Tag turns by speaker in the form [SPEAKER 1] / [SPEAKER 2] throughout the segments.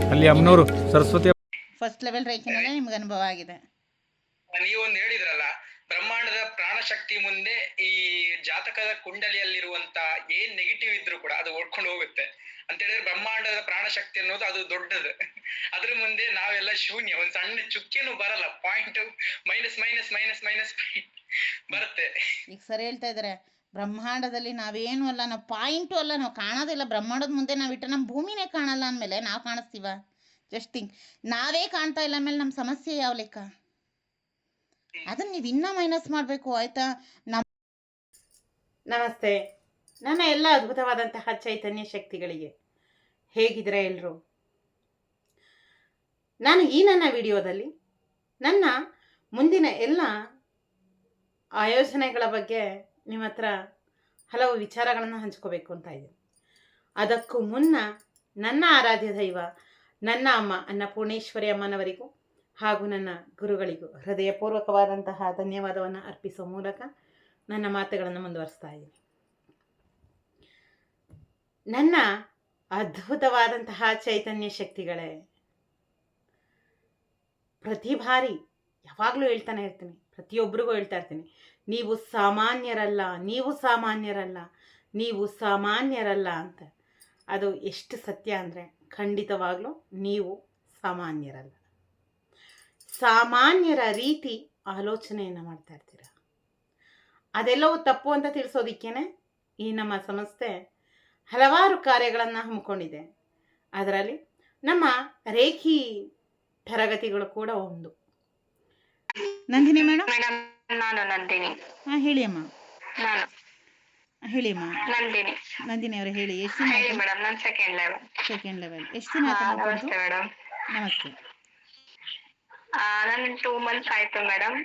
[SPEAKER 1] ಅಲ್ಲಿ Ammanur Saraswati
[SPEAKER 2] first level ರೇಖೆನಲ್ಲೇ ನಿಮ್ಗೆ ಅನುಭವ ಆಗಿದೆ.
[SPEAKER 3] ನೀವೊಂದು ಹೇಳಿದ್ರಲ್ಲ, ಬ್ರಹ್ಮಾಂಡದ ಪ್ರಾಣಶಕ್ತಿ ಮುಂದೆ ಈ ಜಾತಕದ ಕುಂಡಲಿಯಲ್ಲಿರುವಂತ ಏನ್ ನೆಗೆಟಿವ್ ಇದ್ರು ಕೂಡ ಅದು ಓಡ್ಕೊಂಡು ಹೋಗುತ್ತೆ ಅಂತ ಹೇಳಿದ್ರೆ, ಬ್ರಹ್ಮಾಂಡದ ಪ್ರಾಣಶಕ್ತಿ ಅನ್ನೋದು ಅದು ದೊಡ್ಡದು. ಅದ್ರ ಮುಂದೆ ನಾವೆಲ್ಲ ಶೂನ್ಯ, ಒಂದ್ ಸಣ್ಣ ಚುಕ್ಕೆನೂ ಬರಲ್ಲ. Point minus minus minus minus ಬರುತ್ತೆ.
[SPEAKER 2] ಈಗ ಸರಿ ಹೇಳ್ತಾ ಇದಾರೆ, ಬ್ರಹ್ಮಾಂಡದಲ್ಲಿ ನಾವೇನು ಅಲ್ಲ, ನಾವು ಪಾಯಿಂಟು ಅಲ್ಲ, ನಾವು ಕಾಣೋದಿಲ್ಲ. ಬ್ರಹ್ಮಾಂಡದ ಮುಂದೆ ನಾವಿಟ್ರೆ ನಮ್ಮ ಭೂಮಿನೇ ಕಾಣಲ್ಲ ಅಂದಮೇಲೆ ನಾವು ಕಾಣಿಸ್ತೀವ? ಜಸ್ಟ್ ಥಿಂಕ್, ನಾವೇ ಕಾಣ್ತಾ ಇಲ್ಲ ಅಂದಮೇಲೆ ನಮ್ಮ ಸಮಸ್ಯೆ ಯಾವ ಲೆಕ್ಕ? ಅದನ್ನು ನೀವು ಇನ್ನೂ ಮೈನಸ್ ಮಾಡಬೇಕು, ಆಯಿತಾ?
[SPEAKER 4] ನಮಸ್ತೆ, ನನ್ನ ಎಲ್ಲ ಅದ್ಭುತವಾದಂತಹ ಚೈತನ್ಯ ಶಕ್ತಿಗಳಿಗೆ ಹೇಗಿದ್ರೆ ಎಲ್ಲರೂ. ನಾನು ಈ ನನ್ನ ವಿಡಿಯೋದಲ್ಲಿ ನನ್ನ ಮುಂದಿನ ಎಲ್ಲ ಆಯೋಜನೆಗಳ ಬಗ್ಗೆ ನಿಮ್ಮ ಹತ್ರ ಹಲವು ವಿಚಾರಗಳನ್ನು ಹಂಚ್ಕೋಬೇಕು ಅಂತ ಇದ್ದೀನಿ. ಅದಕ್ಕೂ ಮುನ್ನ ನನ್ನ ಆರಾಧ್ಯ ದೈವ ನನ್ನ ಅಮ್ಮ ಅನ್ನಪೂರ್ಣೇಶ್ವರಿ ಅಮ್ಮನವರಿಗೂ ಹಾಗೂ ನನ್ನ ಗುರುಗಳಿಗೂ ಹೃದಯಪೂರ್ವಕವಾದಂತಹ ಧನ್ಯವಾದವನ್ನು ಅರ್ಪಿಸುವ ಮೂಲಕ ನನ್ನ ಮಾತುಗಳನ್ನು ಮುಂದುವರಿಸ್ತಾ ಇದ್ದೀನಿ. ನನ್ನ ಅದ್ಭುತವಾದಂತಹ ಚೈತನ್ಯ ಶಕ್ತಿಗಳೇ, ಪ್ರತಿ ಬಾರಿ ಯಾವಾಗಲೂ ಹೇಳ್ತಾನೆ ಇರ್ತೀನಿ, ಪ್ರತಿಯೊಬ್ಬರಿಗೂ ಹೇಳ್ತಾ ಇರ್ತೀನಿ, ನೀವು ಸಾಮಾನ್ಯರಲ್ಲ, ನೀವು ಸಾಮಾನ್ಯರಲ್ಲ, ನೀವು ಸಾಮಾನ್ಯರಲ್ಲ ಅಂತ. ಅದು ಎಷ್ಟು ಸತ್ಯ ಅಂದರೆ ಖಂಡಿತವಾಗ್ಲೂ ನೀವು ಸಾಮಾನ್ಯರಲ್ಲ. ಸಾಮಾನ್ಯರ ರೀತಿ ಆಲೋಚನೆಯನ್ನು ಮಾಡ್ತಾ ಇರ್ತೀರ. ಅದೆಲ್ಲವೂ ತಪ್ಪು ಅಂತ ತಿಳಿಸೋದಿಕ್ಕೇನೆ ಈ ನಮ್ಮ ಸಂಸ್ಥೆ ಹಲವಾರು ಕಾರ್ಯಗಳನ್ನು ಹಮ್ಮಿಕೊಂಡಿದೆ. ಅದರಲ್ಲಿ ನಮ್ಮ ರೇಖಿ ತರಗತಿಗಳು ಕೂಡ ಒಂದು.
[SPEAKER 2] ನಂದಿನಿ ಮೇಡಮ್.
[SPEAKER 5] ನಾನು ನಂದಿನಿ.
[SPEAKER 2] ಹೇಳಿ ಅಮ್ಮ.
[SPEAKER 5] ನಾನು
[SPEAKER 2] ಹೇಳಿ ಅಮ್ಮ.
[SPEAKER 5] ನಂದಿನಿ.
[SPEAKER 2] ನಂದಿನಿ ಅವರೇ ಹೇಳಿ, ಎಷ್ಟು ದಿನ
[SPEAKER 5] ಹೇಳಿ ಮೇಡಮ್. ನಾನು ಸೆಕೆಂಡ್ ಲೆವೆಲ್.
[SPEAKER 2] ಸೆಕೆಂಡ್ ಲೆವೆಲ್ ಎಷ್ಟು ದಿನ ಆಯ್ತು?
[SPEAKER 5] ನಮಸ್ತೆ ಮೇಡಮ್.
[SPEAKER 2] ನಮಸ್ತೆ.
[SPEAKER 5] ನಾನು 2 months ಆಯ್ತು ಮೇಡಮ್.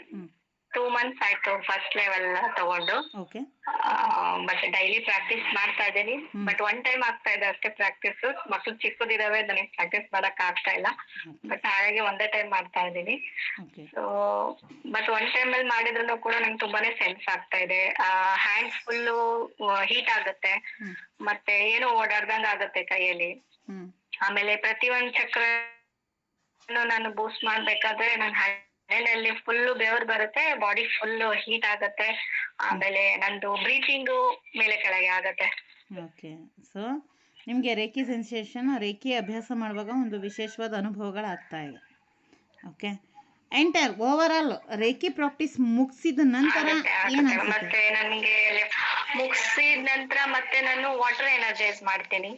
[SPEAKER 5] 2 months ಆಯ್ತು ಫಸ್ಟ್ ಲೆವೆಲ್ ತಗೊಂಡು.
[SPEAKER 2] ಓಕೆ.
[SPEAKER 5] ಬಟ್ ಡೈಲಿ ಪ್ರಾಕ್ಟೀಸ್ ಮಾಡ್ತಾ ಇದ್ದೀನಿ. ಬಟ್ 1 time ಆಗ್ತಾ ಇದೆ ಅಷ್ಟೇ ಪ್ರಾಕ್ಟೀಸ್. ಮಕ್ಕಳು ಚಿಕ್ಕದಿದಾವೆ, ನನಗೆ ಪ್ರಾಕ್ಟೀಸ್ ಮಾಡಕ್ ಆಗ್ತಾ ಇಲ್ಲ. ಬಟ್ ಹಾಗಾಗಿ ಒಂದೇ ಟೈಮ್ ಮಾಡ್ತಾ ಇದ್ದೀನಿ. ಸೊ ಬಟ್ 1 time ಅಲ್ಲಿ ಮಾಡಿದ್ರು ಕೂಡ ನಂಗೆ ತುಂಬಾನೇ ಸೆನ್ಸ್ ಆಗ್ತಾ ಇದೆ. ಹ್ಯಾಂಡ್ಸ್ ಫುಲ್ಲು ಹೀಟ್ ಆಗುತ್ತೆ, ಮತ್ತೆ ಏನೋ ಓಡಾಡ್ದಂಗ ಆಗುತ್ತೆ ಕೈಯಲ್ಲಿ. ಆಮೇಲೆ ಪ್ರತಿಯೊಂದು ಚಕ್ರ ನಾನು ಬೂಸ್ಟ್ ಮಾಡ್ಬೇಕಾದ್ರೆ ನನ್ನ ಹ್ಯಾಂಡಲ್ಲಿ ಫುಲ್ಲು ಬೆವರು ಬರುತ್ತೆ, ಬಾಡಿ ಫುಲ್ಲು ಹೀಟ್ ಆಗುತ್ತೆ. ಆಮೇಲೆ ನಂದು ಬ್ರೀತಿಂಗು ಮೇಲೆ ಕೆಳಗೆ ಆಗುತ್ತೆ.
[SPEAKER 2] ಓಕೆ. ಸೊ ನಿಮಗೆ ರೇಖಿ ಸೆನ್ಸೇಷನ್, ರೇಖಿ ಅಭ್ಯಾಸ ಮಾಡುವಾಗ ಒಂದು ವಿಶೇಷವಾದ ಅನುಭವಗಳಾಗ್ತಾ ಇದೆ. Okay. Enter over all reiki practice ಮುಗಿಸಿದ ನಂತರ ಏನಾಗುತ್ತೆ?
[SPEAKER 5] ಮತ್ತೆ ನನಗೆ ಮುಗಿಸಿದ ನಂತರ ಮತ್ತೆ ನಾನು ವಾಟರ್ ಎನರ್ಜೈಸ್ ಮಾಡ್ತೀನಿ.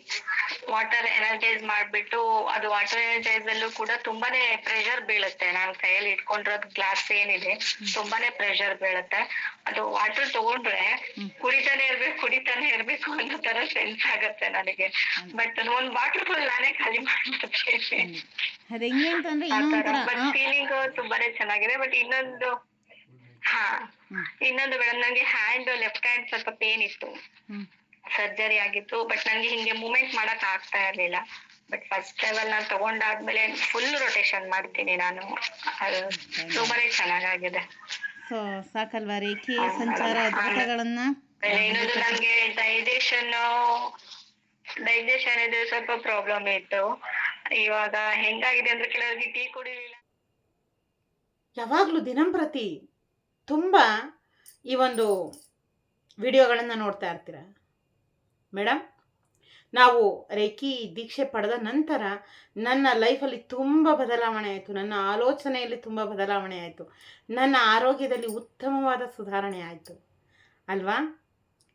[SPEAKER 5] ವಾಟರ್ ಎನರ್ಜೈಸ್ ಮಾಡ್ಬಿಟ್ಟು ಅದು ವಾಟರ್ ಎನರ್ಜೈಸ್ ಅಲ್ಲೂ ಕೂಡ ತುಂಬಾನೇ ಪ್ರೆಷರ್ ಬೀಳುತ್ತೆ. ನಾನು ಕೈಯಲ್ಲಿ ಇಟ್ಕೊಂಡಿರೋದು ಗ್ಲಾಸ್ ಏನಿದೆ ತುಂಬಾನೇ ಪ್ರೆಷರ್ ಬೀಳುತ್ತೆ. ಅದು ವಾಟರ್ ತಗೊಂಡ್ರೆ ಕುಡಿತಾನೆ ಇರ್ಬೇಕು ಅನ್ನೋ ತರ ಸೆನ್ಸ್ ಆಗುತ್ತೆ ನನಗೆ. ಬಟ್ ಒಂದ್ ವಾಟರ್ ಫುಲ್ ನಾನೇ ಖಾಲಿ ಮಾಡ್ಬಿಡ್ತೇನೆ.
[SPEAKER 2] ಬಟ್
[SPEAKER 5] ಫೀಲಿಂಗ್ ತುಂಬಾನೇ ಚೆನ್ನಾಗಿದೆ. ಬಟ್ ಇನ್ನೊಂದು ಮೇಡಮ್, ನಂಗೆ ಹ್ಯಾಂಡ್ ಲೆಫ್ಟ್ ಹ್ಯಾಂಡ್ ಸ್ವಲ್ಪ ಪೇನ್ ಇತ್ತು, ಸರ್ಜರಿ ಆಗಿತ್ತು. ಬಟ್ ನಂಗೆ ಹಿಂಗೆ ಮೂವ್ಮೆಂಟ್ ಮಾಡಕ್ ಆಗ್ತಾ ಇರ್ಲಿಲ್ಲ. ಬಟ್ ಫಸ್ಟ್ ಲೆವೆಲ್ ನಾನು ತಗೊಂಡಾದ್ಮೇಲೆ ಫುಲ್ ರೊಟೇಷನ್ ಮಾಡ್ತೀನಿ ನಾನು. ಅದು ತುಂಬಾನೇ ಚೆನ್ನಾಗಿದೆ.
[SPEAKER 2] ಸೊ ಸಾಕಲ್ವಾ ರೇಖಿ ಸಂಚಾರ ಅದ್ಭುತಗಳನ್ನ.
[SPEAKER 5] ಇನ್ನೊಂದು ನಂಗೆ ಡೈಜೆಷನ್ ಇದು ಸ್ವಲ್ಪ ಪ್ರಾಬ್ಲಮ್ ಇತ್ತು. ಇವಾಗ ಹೆಂಗಾಗಿದೆ ಅಂದ್ರೆ ಕೆಲವರಿಗೆ ಟೀ ಕುಡಿಲಿಲ್ಲ.
[SPEAKER 4] ಯಾವಾಗಲೂ ದಿನಂಪ್ರತಿ ತುಂಬ ಈ ಒಂದು ವಿಡಿಯೋಗಳನ್ನು ನೋಡ್ತಾ ಇರ್ತೀರ ಮೇಡಮ್. ನಾವು ರೇಖಿ ದೀಕ್ಷೆ ಪಡೆದ ನಂತರ ನನ್ನ ಲೈಫಲ್ಲಿ ತುಂಬ ಬದಲಾವಣೆ ಆಯಿತು. ನನ್ನ ಆಲೋಚನೆಯಲ್ಲಿ ತುಂಬ ಬದಲಾವಣೆ ಆಯಿತು. ನನ್ನ ಆರೋಗ್ಯದಲ್ಲಿ ಉತ್ತಮವಾದ ಸುಧಾರಣೆ ಆಯಿತು ಅಲ್ವಾ?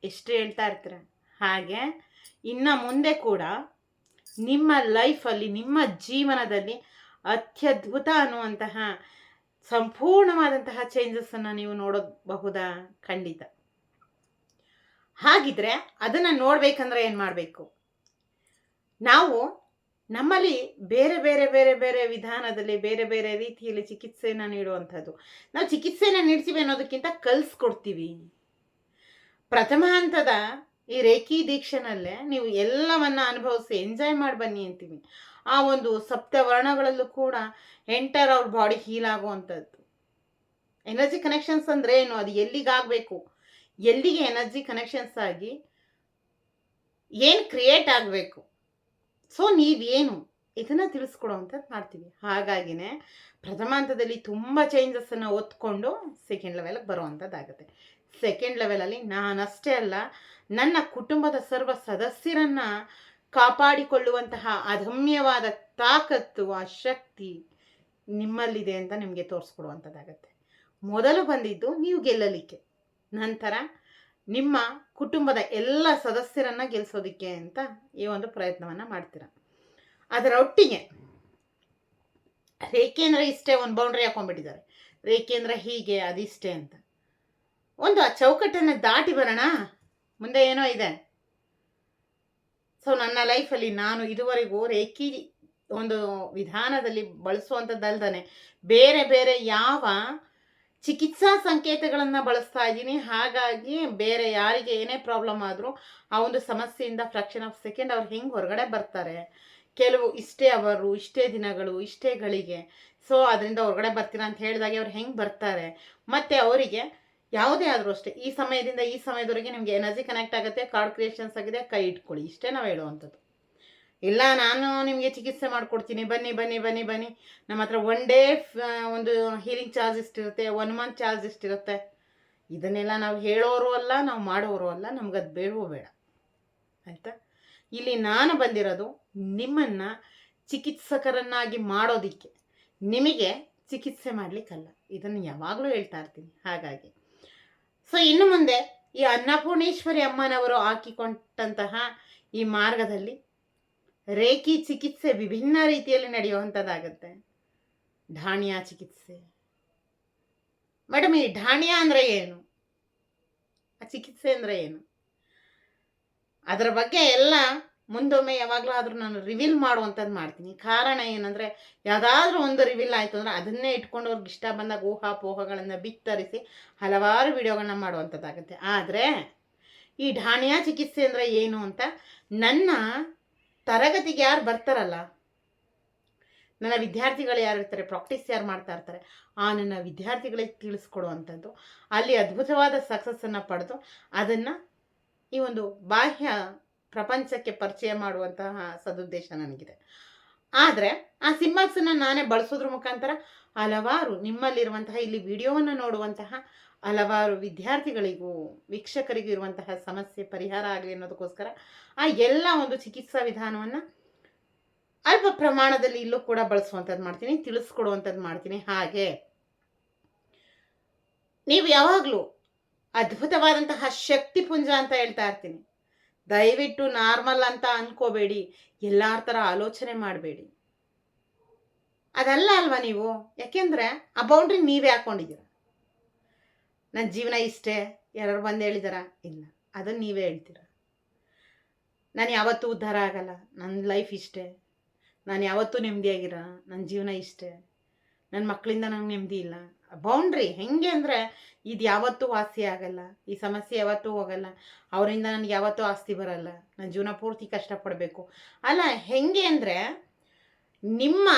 [SPEAKER 4] ಎಷ್ಟು ಹೇಳ್ತಾ ಇರ್ತೀರ. ಹಾಗೆ ಇನ್ನು ಮುಂದೆ ಕೂಡ ನಿಮ್ಮ ಲೈಫಲ್ಲಿ, ನಿಮ್ಮ ಜೀವನದಲ್ಲಿ ಅತ್ಯದ್ಭುತ ಅನ್ನುವಂತಹ ಸಂಪೂರ್ಣವಾದಂತಹ ಚೇಂಜಸ್ಸನ್ನು ನೀವು ನೋಡಬಹುದಾ? ಖಂಡಿತ. ಹಾಗಿದ್ರೆ ಅದನ್ನು ನೋಡಬೇಕಂದ್ರೆ ಏನು ಮಾಡಬೇಕು? ನಾವು ನಮ್ಮಲ್ಲಿ ಬೇರೆ ಬೇರೆ ಬೇರೆ ಬೇರೆ ವಿಧಾನದಲ್ಲಿ ಬೇರೆ ಬೇರೆ ರೀತಿಯಲ್ಲಿ ಚಿಕಿತ್ಸೆಯನ್ನು ನೀಡುವಂಥದ್ದು. ನಾವು ಚಿಕಿತ್ಸೆಯನ್ನು ನೀಡ್ತೀವಿ ಅನ್ನೋದಕ್ಕಿಂತ ಕಲಿಸ್ಕೊಡ್ತೀವಿ. ಪ್ರಥಮ ಹಂತದ ಈ ರೇಖಿ ದೀಕ್ಷೆನಲ್ಲೇ ನೀವು ಎಲ್ಲವನ್ನ ಅನುಭವಿಸಿ ಎಂಜಾಯ್ ಮಾಡಿ ಬನ್ನಿ ಅಂತೀವಿ. ಆ ಒಂದು ಸಪ್ತವರ್ಣಗಳಲ್ಲೂ ಕೂಡ ಎಂಟರ್ ಅವ್ರ ಬಾಡಿ ಹೀಲ್ ಆಗುವಂಥದ್ದು. ಎನರ್ಜಿ ಕನೆಕ್ಷನ್ಸ್ ಅಂದರೆ ಏನು? ಅದು ಎಲ್ಲಿಗಾಗಬೇಕು, ಎಲ್ಲಿಗೆ ಎನರ್ಜಿ ಕನೆಕ್ಷನ್ಸ್ ಆಗಿ ಏನು ಕ್ರಿಯೇಟ್ ಆಗಬೇಕು. ಸೊ ನೀವೇನು ಇದನ್ನು ತಿಳಿಸ್ಕೊಡೋವಂಥದ್ದು ಮಾಡ್ತೀವಿ. ಹಾಗಾಗಿನೇ ಪ್ರಥಮ ಹಂತದಲ್ಲಿ ತುಂಬ ಚೇಂಜಸ್ಸನ್ನು ಒತ್ಕೊಂಡು ಸೆಕೆಂಡ್ ಲೆವೆಲ್ಗೆ ಬರುವಂಥದ್ದಾಗುತ್ತೆ. ಸೆಕೆಂಡ್ ಲೆವೆಲಲ್ಲಿ ನಾನಷ್ಟೇ ಅಲ್ಲ, ನನ್ನ ಕುಟುಂಬದ ಸರ್ವ ಸದಸ್ಯರನ್ನು ಕಾಪಾಡಿಕೊಳ್ಳುವಂತಹ ಅದಮ್ಯವಾದ ತಾಕತ್ತು, ಆ ಶಕ್ತಿ ನಿಮ್ಮಲ್ಲಿದೆ ಅಂತ ನಿಮಗೆ ತೋರಿಸ್ಕೊಡುವಂಥದ್ದಾಗತ್ತೆ. ಮೊದಲು ಬಂದಿದ್ದು ನೀವು ಗೆಲ್ಲಲಿಕ್ಕೆ, ನಂತರ ನಿಮ್ಮ ಕುಟುಂಬದ ಎಲ್ಲ ಸದಸ್ಯರನ್ನು ಗೆಲ್ಲಿಸೋದಕ್ಕೆ ಅಂತ ಈ ಒಂದು ಪ್ರಯತ್ನವನ್ನು ಮಾಡ್ತೀರ. ಅದರ ಒಟ್ಟಿಗೆ ರೇಖೇಂದ್ರ ಇಷ್ಟೇ ಒಂದು ಬೌಂಡ್ರಿ ಹಾಕೊಂಡ್ಬಿಟ್ಟಿದ್ದಾರೆ, ರೇಖೇಂದ್ರ ಹೀಗೆ ಅದಿಷ್ಟೇ ಅಂತ. ಒಂದು ಆ ಚೌಕಟ್ಟನ್ನು ದಾಟಿ ಬರೋಣ, ಮುಂದೆ ಏನೋ ಇದೆ. ಸೊ ನನ್ನ ಲೈಫಲ್ಲಿ ನಾನು ಇದುವರೆಗೂ ರೇಖಿ ಒಂದು ವಿಧಾನದಲ್ಲಿ ಬಳಸುವಂಥದ್ದಲ್ದೇ ಬೇರೆ ಬೇರೆ ಯಾವ ಚಿಕಿತ್ಸಾ ಸಂಕೇತಗಳನ್ನು ಬಳಸ್ತಾ ಇದ್ದೀನಿ. ಹಾಗಾಗಿ ಬೇರೆ ಯಾರಿಗೆ ಏನೇ ಪ್ರಾಬ್ಲಮ್ ಆದರೂ ಆ ಒಂದು ಸಮಸ್ಯೆಯಿಂದ ಫ್ರಾಕ್ಷನ್ ಆಫ್ ಸೆಕೆಂಡ್ ಅವ್ರು ಹೆಂಗೆ ಹೊರಗಡೆ ಬರ್ತಾರೆ, ಕೆಲವು ಇಷ್ಟೇ ಅವರು, ಇಷ್ಟೇ ದಿನಗಳು, ಇಷ್ಟೇ ಗಳಿಗೆ, ಸೊ ಅದರಿಂದ ಹೊರಗಡೆ ಬರ್ತೀರಾ ಅಂತ ಹೇಳಿದಾಗೆ ಅವ್ರು ಹೆಂಗೆ ಬರ್ತಾರೆ, ಮತ್ತು ಅವರಿಗೆ ಯಾವುದೇ ಆದರೂ ಅಷ್ಟೇ ಈ ಸಮಯದಿಂದ ಈ ಸಮಯದವರೆಗೆ ನಿಮಗೆ ಎನರ್ಜಿ ಕನೆಕ್ಟ್ ಆಗುತ್ತೆ, ಕಾರ್ಡ್ ಕ್ರಿಯೇಷನ್ಸ್ ಆಗಿದೆ, ಕೈ ಇಟ್ಕೊಳ್ಳಿ, ಇಷ್ಟೇ ನಾವು ಹೇಳುವಂಥದ್ದು. ಇಲ್ಲ ನಾನು ನಿಮಗೆ ಚಿಕಿತ್ಸೆ ಮಾಡಿಕೊಡ್ತೀನಿ, ಬನ್ನಿ ಬನ್ನಿ ಬನ್ನಿ ಬನ್ನಿ, ನಮ್ಮ ಹತ್ರ ಒನ್ ಡೇ ಒಂದು ಹೀಲಿಂಗ್ ಚಾರ್ಜ್ ಇಷ್ಟಿರುತ್ತೆ, 1 ಮಂತ್ ಚಾರ್ಜ್ ಇಷ್ಟಿರುತ್ತೆ, ಇದನ್ನೆಲ್ಲ ನಾವು ಹೇಳೋರು ಅಲ್ಲ, ನಾವು ಮಾಡೋರು ಅಲ್ಲ, ನಮ್ಗದು ಬೇಡವೂ ಬೇಡ. ಆಯಿತಾ? ಇಲ್ಲಿ ನಾನು ಬಂದಿರೋದು ನಿಮ್ಮನ್ನು ಚಿಕಿತ್ಸಕರನ್ನಾಗಿ ಮಾಡೋದಕ್ಕೆ, ನಿಮಗೆ ಚಿಕಿತ್ಸೆ ಮಾಡಲಿಕ್ಕಲ್ಲ. ಇದನ್ನು ಯಾವಾಗಲೂ ಹೇಳ್ತಾ ಇರ್ತೀನಿ. ಹಾಗಾಗಿ ಸೊ ಇನ್ನು ಮುಂದೆ ಈ ಅನ್ನಪೂರ್ಣೇಶ್ವರಿ ಅಮ್ಮನವರು ಹಾಕಿಕೊಂಡಂತಹ ಈ ಮಾರ್ಗದಲ್ಲಿ ರೇಖಿ ಚಿಕಿತ್ಸೆ ವಿಭಿನ್ನ ರೀತಿಯಲ್ಲಿ ನಡೆಯುವಂಥದ್ದಾಗತ್ತೆ. ಢಾಣಿಯ ಚಿಕಿತ್ಸೆ. ಮೇಡಮ್, ಈ ಢಾಣಿಯ ಅಂದರೆ ಏನು, ಆ ಚಿಕಿತ್ಸೆ ಅಂದರೆ ಏನು, ಅದರ ಬಗ್ಗೆ ಎಲ್ಲ ಮುಂದೊಮ್ಮೆ ಯಾವಾಗಲೂ ಆದರೂ ನಾನು ರಿವೀಲ್ ಮಾಡುವಂಥದ್ದು ಮಾಡ್ತೀನಿ. ಕಾರಣ ಏನಂದರೆ, ಯಾವುದಾದ್ರೂ ಒಂದು ರಿವೀಲ್ ಆಯಿತು ಅಂದರೆ ಅದನ್ನೇ ಇಟ್ಕೊಂಡು ಅವ್ರಿಗೆ ಇಷ್ಟ ಬಂದಾಗ ಊಹಾಪೋಹಗಳನ್ನು ಬಿತ್ತರಿಸಿ ಹಲವಾರು ವಿಡಿಯೋಗಳನ್ನ ಮಾಡುವಂಥದ್ದಾಗುತ್ತೆ. ಆದರೆ ಈ ಢಾಣಿಯ ಚಿಕಿತ್ಸೆ ಅಂದರೆ ಏನು ಅಂತ ನನ್ನ ತರಗತಿಗೆ ಯಾರು ಬರ್ತಾರಲ್ಲ, ನನ್ನ ವಿದ್ಯಾರ್ಥಿಗಳು ಯಾರು ಇರ್ತಾರೆ, ಪ್ರಾಕ್ಟೀಸ್ ಯಾರು ಮಾಡ್ತಾ ಇರ್ತಾರೆ, ಆ ನನ್ನ ವಿದ್ಯಾರ್ಥಿಗಳಿಗೆ ತಿಳಿಸ್ಕೊಡುವಂಥದ್ದು, ಅಲ್ಲಿ ಅದ್ಭುತವಾದ ಸಕ್ಸಸ್ಸನ್ನು ಪಡೆದು ಅದನ್ನು ಈ ಒಂದು ಬಾಹ್ಯ ಪ್ರಪಂಚಕ್ಕೆ ಪರಿಚಯ ಮಾಡುವಂತಹ ಸದುದ್ದೇಶ ನನಗಿದೆ. ಆದರೆ ಆ ಸಿಂಬಲ್ಸನ್ನು ನಾನೇ ಬಳಸೋದ್ರ ಮುಖಾಂತರ ಹಲವಾರು ನಿಮ್ಮಲ್ಲಿರುವಂತಹ, ಇಲ್ಲಿ ವಿಡಿಯೋವನ್ನು ನೋಡುವಂತಹ ಹಲವಾರು ವಿದ್ಯಾರ್ಥಿಗಳಿಗೂ ವೀಕ್ಷಕರಿಗೂ ಇರುವಂತಹ ಸಮಸ್ಯೆ ಪರಿಹಾರ ಆಗಲಿ ಅನ್ನೋದಕ್ಕೋಸ್ಕರ ಆ ಎಲ್ಲ ಒಂದು ಚಿಕಿತ್ಸಾ ವಿಧಾನವನ್ನು ಅಲ್ಪ ಪ್ರಮಾಣದಲ್ಲಿ ಇಲ್ಲೂ ಕೂಡ ಬಳಸುವಂಥದ್ದು ಮಾಡ್ತೀನಿ, ತಿಳಿಸ್ಕೊಡುವಂಥದ್ದು ಮಾಡ್ತೀನಿ. ಹಾಗೆ ನೀವು ಯಾವಾಗಲೂ ಅದ್ಭುತವಾದಂತಹ ಶಕ್ತಿಪುಂಜ ಅಂತ ಹೇಳ್ತಾ ಇರ್ತೀನಿ. ದಯವಿಟ್ಟು ನಾರ್ಮಲ್ ಅಂತ ಅನ್ಕೋಬೇಡಿ, ಎಲ್ಲರ ಥರ ಆಲೋಚನೆ ಮಾಡಬೇಡಿ. ಅದಲ್ಲ ಅಲ್ವಾ ನೀವು, ಯಾಕೆಂದರೆ ಆ ಬೌಂಡ್ರಿ ನೀವೇ ಹಾಕ್ಕೊಂಡಿದ್ದೀರ. ನನ್ನ ಜೀವನ ಇಷ್ಟೇ, ಯಾರು ಬಂದು ಹೇಳಿದಾರ? ಇಲ್ಲ, ಅದನ್ನು ನೀವೇ ಹೇಳ್ತೀರ. ನಾನು ಯಾವತ್ತೂ ಉದ್ಧಾರ ಆಗಲ್ಲ, ನನ್ನ ಲೈಫ್ ಇಷ್ಟೇ, ನಾನು ಯಾವತ್ತೂ ನೆಮ್ಮದಿಯಾಗಿರ, ನನ್ನ ಜೀವನ ಇಷ್ಟೇ, ನನ್ನ ಮಕ್ಕಳಿಂದ ನಂಗೆ ನೆಮ್ಮದಿ ಇಲ್ಲ. ಬೌಂಡ್ರಿ ಹೆಂಗೆ ಅಂದರೆ, ಇದು ಯಾವತ್ತೂ ವಾಸಿ ಆಗಲ್ಲ, ಈ ಸಮಸ್ಯೆ ಯಾವತ್ತೂ ಹೋಗಲ್ಲ, ಅವರಿಂದ ನನಗೆ ಯಾವತ್ತೂ ಆಸ್ತಿ ಬರಲ್ಲ, ನನ್ನ ಜೀವನ ಪೂರ್ತಿ ಕಷ್ಟಪಡಬೇಕು. ಅಲ್ಲ, ಹೆಂಗೆ ಅಂದರೆ ನಿಮ್ಮ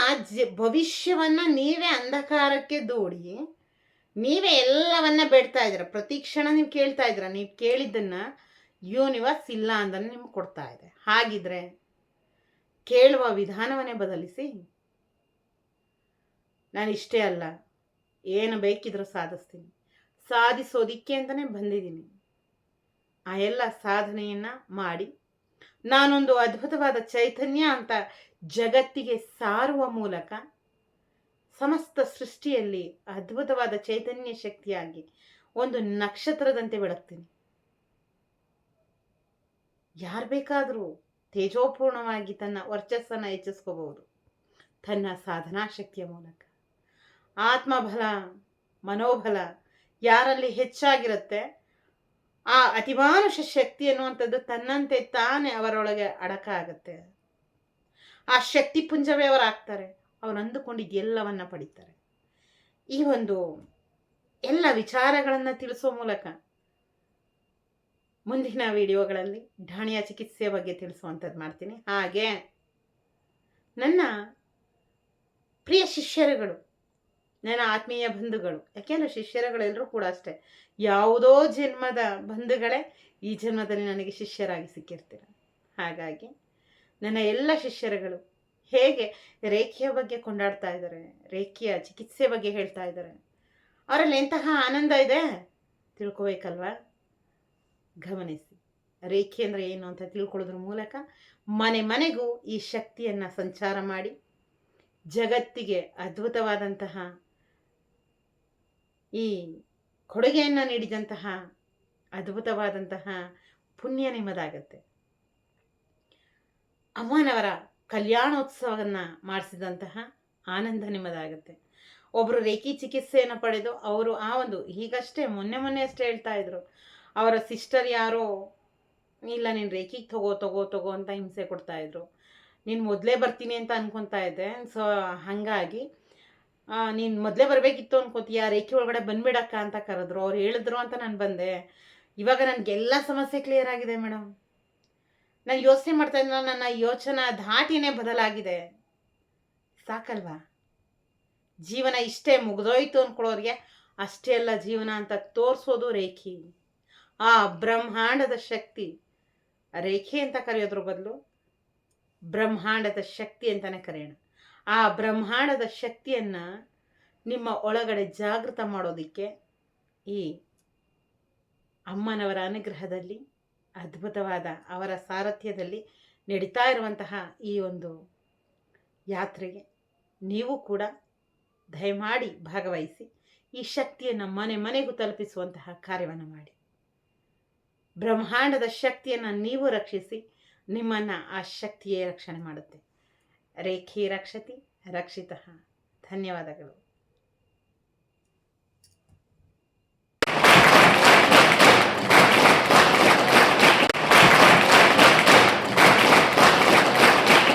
[SPEAKER 4] ಭವಿಷ್ಯವನ್ನು ನೀವೇ ಅಂಧಕಾರಕ್ಕೆ ದೂಡಿ ನೀವೇ ಎಲ್ಲವನ್ನ ಬೇಡ್ತಾ ಇದ್ದೀರ. ಪ್ರತಿ ಕ್ಷಣ ನೀವು ಕೇಳ್ತಾ ಇದ್ದೀರ, ನೀವು ಕೇಳಿದ್ದನ್ನು ಯೂನಿವರ್ಸ್ ಇಲ್ಲ ಅಂದನ್ನು ನಿಮ್ಗೆ ಕೊಡ್ತಾ ಇದೆ. ಹಾಗಿದ್ರೆ ಕೇಳುವ ವಿಧಾನವನ್ನೇ ಬದಲಿಸಿ. ನಾನು ಇಷ್ಟೇ ಅಲ್ಲ, ಏನು ಬೇಕಿದ್ರೂ ಸಾಧಿಸ್ತೀನಿ, ಸಾಧಿಸೋದಿಕ್ಕೆ ಅಂತಲೇ ಬಂದಿದ್ದೀನಿ. ಆ ಎಲ್ಲ ಸಾಧನೆಯನ್ನು ಮಾಡಿ ನಾನೊಂದು ಅದ್ಭುತವಾದ ಚೈತನ್ಯ ಅಂತ ಜಗತ್ತಿಗೆ ಸಾರುವ ಮೂಲಕ ಸಮಸ್ತ ಸೃಷ್ಟಿಯಲ್ಲಿ ಅದ್ಭುತವಾದ ಚೈತನ್ಯ ಶಕ್ತಿಯಾಗಿ ಒಂದು ನಕ್ಷತ್ರದಂತೆ ಬೆಳಗ್ತೀನಿ. ಯಾರು ಬೇಕಾದರೂ ತೇಜೋಪೂರ್ಣವಾಗಿ ತನ್ನ ವರ್ಚಸ್ಸನ್ನು ಹೆಚ್ಚಿಸ್ಕೋಬಹುದು ತನ್ನ ಸಾಧನಾ ಶಕ್ತಿಯ ಮೂಲಕ. ಆತ್ಮಬಲ, ಮನೋಬಲ ಯಾರಲ್ಲಿ ಹೆಚ್ಚಾಗಿರುತ್ತೆ, ಆ ಅತಿಮಾನುಷ ಶಕ್ತಿ ಅನ್ನುವಂಥದ್ದು ತನ್ನಂತೆ ತಾನೇ ಅವರೊಳಗೆ ಅಡಕ ಆಗುತ್ತೆ. ಆ ಶಕ್ತಿ ಪುಂಜವೇ ಅವರಾಗ್ತಾರೆ, ಅವರು ಅಂದುಕೊಂಡಿದ್ದು ಎಲ್ಲವನ್ನ ಪಡಿತಾರೆ. ಈ ಒಂದು ಎಲ್ಲ ವಿಚಾರಗಳನ್ನು ತಿಳಿಸೋ ಮೂಲಕ ಮುಂದಿನ ವಿಡಿಯೋಗಳಲ್ಲಿ ಢಾಣಿಯ ಚಿಕಿತ್ಸೆಯ ಬಗ್ಗೆ ತಿಳಿಸುವಂಥದ್ದು ಮಾಡ್ತೀನಿ. ಹಾಗೆ ನನ್ನ ಪ್ರಿಯ ಶಿಷ್ಯರುಗಳು, ನನ್ನ ಆತ್ಮೀಯ ಬಂಧುಗಳು, ಯಾಕೆಂದರೆ ಶಿಷ್ಯರುಗಳೆಲ್ಲರೂ ಕೂಡ ಅಷ್ಟೇ, ಯಾವುದೋ ಜನ್ಮದ ಬಂಧುಗಳೇ ಈ ಜನ್ಮದಲ್ಲಿ ನನಗೆ ಶಿಷ್ಯರಾಗಿ ಸಿಕ್ಕಿರ್ತೀರ. ಹಾಗಾಗಿ ನನ್ನ ಎಲ್ಲ ಶಿಷ್ಯರುಗಳು ಹೇಗೆ ರೇಖೆಯ ಬಗ್ಗೆ ಕೊಂಡಾಡ್ತಾ ಇದ್ದಾರೆ, ರೇಖೆಯ ಚಿಕಿತ್ಸೆ ಬಗ್ಗೆ ಹೇಳ್ತಾ ಇದ್ದಾರೆ. ಅವರಲ್ಲಿ ಎಂತಹ ಆನಂದ ಇದೆ ತಿಳ್ಕೋಬೇಕಲ್ವಾ? ಗಮನಿಸಿ. ರೇಖೆ ಅಂದರೆ ಏನು ಅಂತ ತಿಳ್ಕೊಳ್ಳೋದ್ರ ಮೂಲಕ ಮನೆ ಮನೆಗೂ ಈ ಶಕ್ತಿಯನ್ನು ಸಂಚಾರ ಮಾಡಿ ಜಗತ್ತಿಗೆ ಅದ್ಭುತವಾದಂತಹ ಈ ಕೊಡುಗೆಯನ್ನು ನೀಡಿದಂತಹ ಅದ್ಭುತವಾದಂತಹ ಪುಣ್ಯ ನಿಮ್ಮದಾಗತ್ತೆ. ಅಮ್ಮನವರ ಕಲ್ಯಾಣೋತ್ಸವವನ್ನು ಮಾಡಿಸಿದಂತಹ ಆನಂದ ನಿಮ್ಮದಾಗುತ್ತೆ. ಒಬ್ಬರು ರೇಖಿ ಚಿಕಿತ್ಸೆಯನ್ನು ಪಡೆದು ಅವರು ಆ ಒಂದು ಈಗಷ್ಟೇ ಮೊನ್ನೆ ಅಷ್ಟೇ ಹೇಳ್ತಾ ಇದ್ರು, ಅವರ ಸಿಸ್ಟರ್ ಯಾರೋ ಇಲ್ಲ ನೀನು ರೇಖಿಗೆ ತಗೋ ಅಂತ ಹಿಂಸೆ ಕೊಡ್ತಾಯಿದ್ರು. ನೀನು ಮೊದಲೇ ಬರ್ತೀನಿ ಅಂತ ಅನ್ಕೊತಾ ಇದ್ದೆ, ಸೊ ಹಾಗಾಗಿ ನೀನು ಮೊದಲೇ ಬರಬೇಕಿತ್ತು ಅನ್ಕೋತೀಯ, ರೇಖೆ ಒಳಗಡೆ ಬಂದ್ಬಿಡಕ್ಕ ಅಂತ ಕರೆದ್ರು. ಅವ್ರು ಹೇಳಿದ್ರು ಅಂತ ನಾನು ಬಂದೆ. ಇವಾಗ ನನಗೆಲ್ಲ ಸಮಸ್ಯೆ ಕ್ಲಿಯರ್ ಆಗಿದೆ ಮೇಡಮ್. ನಾನು ಯೋಚನೆ ಮಾಡ್ತಾ ಇದ್ದಿಲ್ಲ, ನನ್ನ ಯೋಚನಾ ಧಾಟಿನೇ ಬದಲಾಗಿದೆ. ಸಾಕಲ್ವಾ? ಜೀವನ ಇಷ್ಟೇ ಮುಗಿದೋಯ್ತು ಅಂದ್ಕೊಳ್ಳೋರಿಗೆ ಅಷ್ಟೇ ಅಲ್ಲ ಜೀವನ ಅಂತ ತೋರಿಸೋದು ರೇಖೆ. ಆ ಬ್ರಹ್ಮಾಂಡದ ಶಕ್ತಿ, ರೇಖೆ ಅಂತ ಕರೆಯೋದ್ರ ಬದಲು ಬ್ರಹ್ಮಾಂಡದ ಶಕ್ತಿ ಅಂತಲೇ ಕರೆಯೋಣ. ಆ ಬ್ರಹ್ಮಾಂಡದ ಶಕ್ತಿಯನ್ನು ನಿಮ್ಮ ಒಳಗಡೆ ಜಾಗೃತ ಮಾಡೋದಕ್ಕೆ ಈ ಅಮ್ಮನವರ ಅನುಗ್ರಹದಲ್ಲಿ ಅದ್ಭುತವಾದ ಅವರ ಸಾರಥ್ಯದಲ್ಲಿ ನಡೀತಾ ಇರುವಂತಹ ಈ ಒಂದು ಯಾತ್ರೆಗೆ ನೀವು ಕೂಡ ದಯಮಾಡಿ ಭಾಗವಹಿಸಿ ಈ ಶಕ್ತಿಯನ್ನು ಮನೆ ಮನೆಗೂ ತಲುಪಿಸುವಂತಹ ಕಾರ್ಯವನ್ನು ಮಾಡಿ. ಬ್ರಹ್ಮಾಂಡದ ಶಕ್ತಿಯನ್ನು ನೀವು ರಕ್ಷಿಸಿ, ನಿಮ್ಮನ್ನು ಆ ಶಕ್ತಿಯೇ ರಕ್ಷಣೆ ಮಾಡುತ್ತೆ. ರೇಖೆ ರಕ್ಷತಿ ರಕ್ಷಿತಃ. ಧನ್ಯವಾದಗಳು.